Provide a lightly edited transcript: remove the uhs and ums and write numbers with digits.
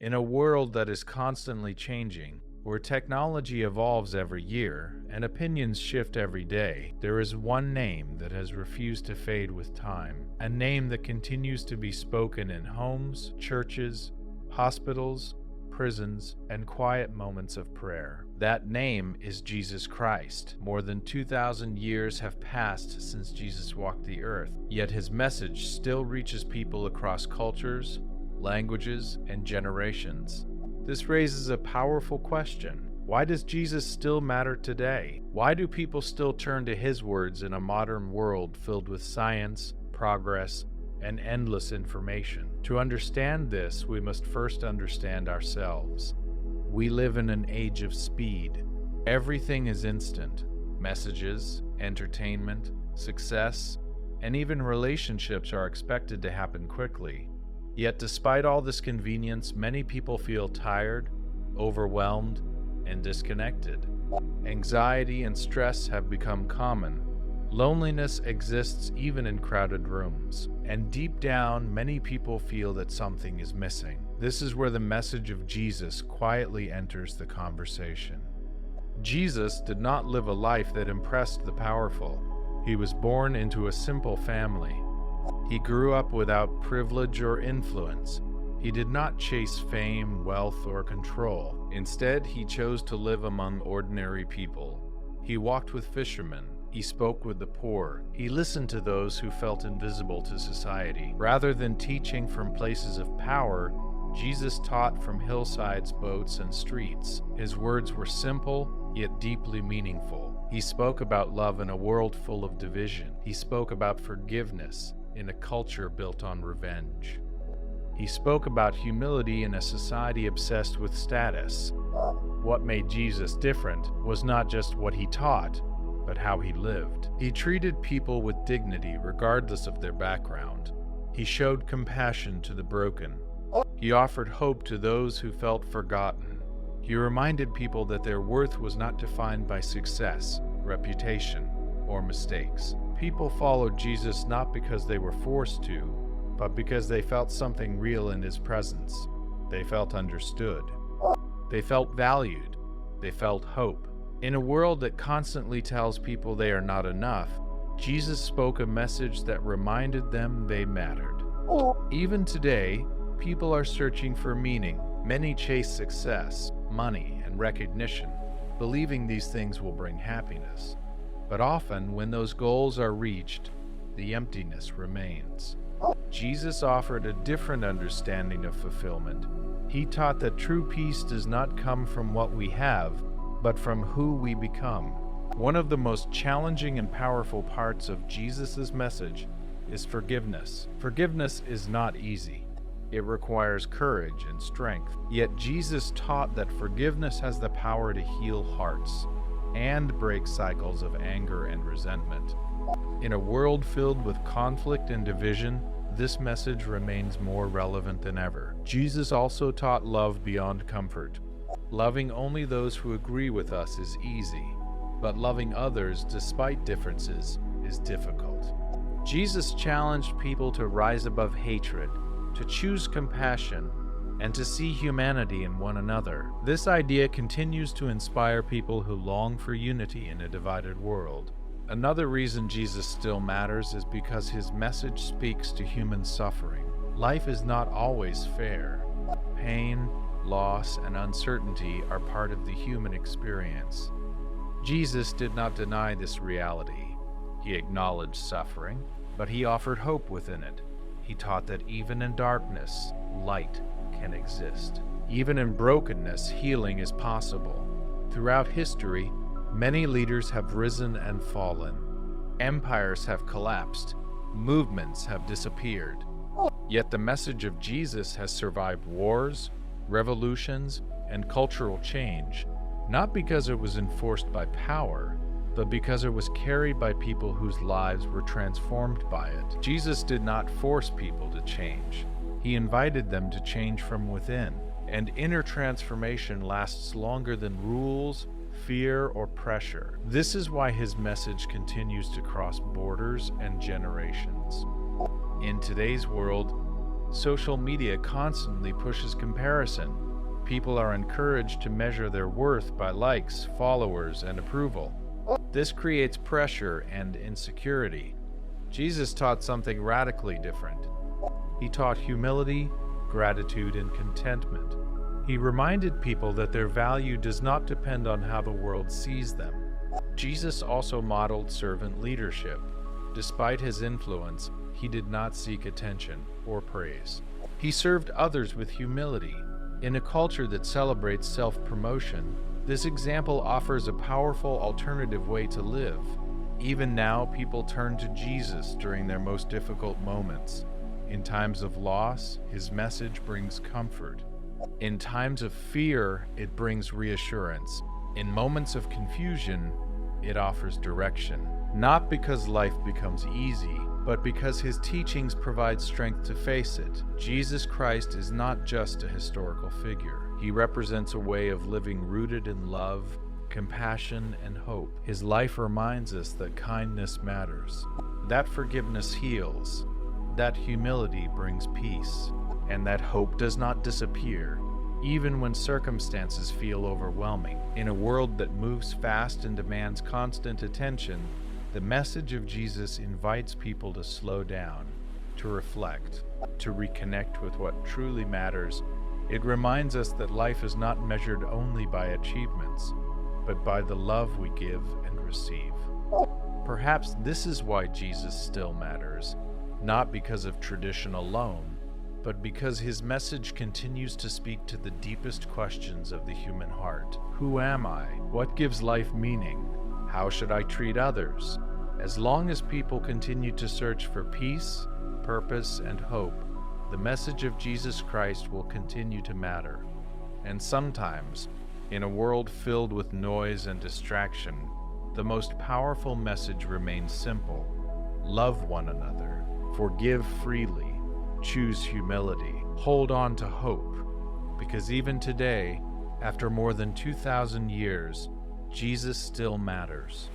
In a world that is constantly changing, where technology evolves every year and opinions shift every day, there is one name that has refused to fade with time, a name that continues to be spoken in homes, churches, hospitals, prisons, and quiet moments of prayer. That name is Jesus Christ. More than 2,000 years have passed since Jesus walked the earth, yet his message still reaches people across cultures, languages, and generations. This raises a powerful question. Why does Jesus still matter today? Why do people still turn to his words in a modern world filled with science, progress, and endless information? To understand this, we must first understand ourselves. We live in an age of speed. Everything is instant. Messages, entertainment, success, and even relationships are expected to happen quickly. Yet despite all this convenience, many people feel tired, overwhelmed, and disconnected. Anxiety and stress have become common. Loneliness exists even in crowded rooms. And deep down, many people feel that something is missing. This is where the message of Jesus quietly enters the conversation. Jesus did not live a life that impressed the powerful. He was born into a simple family. He grew up without privilege or influence. He did not chase fame, wealth, or control. Instead, he chose to live among ordinary people. He walked with fishermen. He spoke with the poor. He listened to those who felt invisible to society. Rather than teaching from places of power, Jesus taught from hillsides, boats, and streets. His words were simple, yet deeply meaningful. He spoke about love in a world full of division. He spoke about forgiveness in a culture built on revenge. He spoke about humility in a society obsessed with status. What made Jesus different was not just what he taught, but how he lived. He treated people with dignity regardless of their background. He showed compassion to the broken. He offered hope to those who felt forgotten. He reminded people that their worth was not defined by success, reputation, or mistakes. People followed Jesus not because they were forced to, but because they felt something real in his presence. They felt understood. They felt valued. They felt hope. In a world that constantly tells people they are not enough, Jesus spoke a message that reminded them they mattered. Even today, people are searching for meaning. Many chase success, money, and recognition, believing these things will bring happiness. But often, when those goals are reached, the emptiness remains. Jesus offered a different understanding of fulfillment. He taught that true peace does not come from what we have, but from who we become. One of the most challenging and powerful parts of Jesus' message is forgiveness. Forgiveness is not easy. It requires courage and strength. Yet Jesus taught that forgiveness has the power to heal hearts and break cycles of anger and resentment. In a world filled with conflict and division, this message remains more relevant than ever. Jesus also taught love beyond comfort. Loving only those who agree with us is easy, but loving others despite differences is difficult. Jesus challenged people to rise above hatred, to choose compassion, and to see humanity in one another. This idea continues to inspire people who long for unity in a divided world. Another reason Jesus still matters is because his message speaks to human suffering. Life is not always fair. Pain, loss, and uncertainty are part of the human experience. Jesus did not deny this reality. He acknowledged suffering, but he offered hope within it. He taught that even in darkness, light can exist. Even in brokenness, healing is possible. Throughout history, many leaders have risen and fallen. Empires have collapsed. Movements have disappeared. Yet the message of Jesus has survived wars, revolutions, and cultural change, not because it was enforced by power, but because it was carried by people whose lives were transformed by it. Jesus did not force people to change. He invited them to change from within, and inner transformation lasts longer than rules, fear, or pressure. This is why his message continues to cross borders and generations. In today's world, Social media constantly pushes comparison. People are encouraged to measure their worth by likes, followers, and approval. This creates pressure and insecurity. Jesus taught something radically different. He taught humility, gratitude, and contentment. He reminded people that their value does not depend on how the world sees them. Jesus also modeled servant leadership. Despite his influence, he did not seek attention or praise. He served others with humility. In a culture that celebrates self-promotion, this example offers a powerful alternative way to live. Even now, people turn to Jesus during their most difficult moments. In times of loss, his message brings comfort. In times of fear, it brings reassurance. In moments of confusion, it offers direction. Not because life becomes easy, but because his teachings provide strength to face it. Jesus Christ is not just a historical figure. He represents a way of living rooted in love, compassion, and hope. His life reminds us that kindness matters, that forgiveness heals, that humility brings peace, and that hope does not disappear, even when circumstances feel overwhelming. In a world that moves fast and demands constant attention, the message of Jesus invites people to slow down, to reflect, to reconnect with what truly matters. It reminds us that life is not measured only by achievements, but by the love we give and receive. Perhaps this is why Jesus still matters, not because of tradition alone, but because his message continues to speak to the deepest questions of the human heart. Who am I? What gives life meaning? How should I treat others? As long as people continue to search for peace, purpose, and hope, the message of Jesus Christ will continue to matter. And sometimes, in a world filled with noise and distraction, the most powerful message remains simple. Love one another, forgive freely, choose humility, hold on to hope, because even today, after more than 2,000 years, Jesus still matters.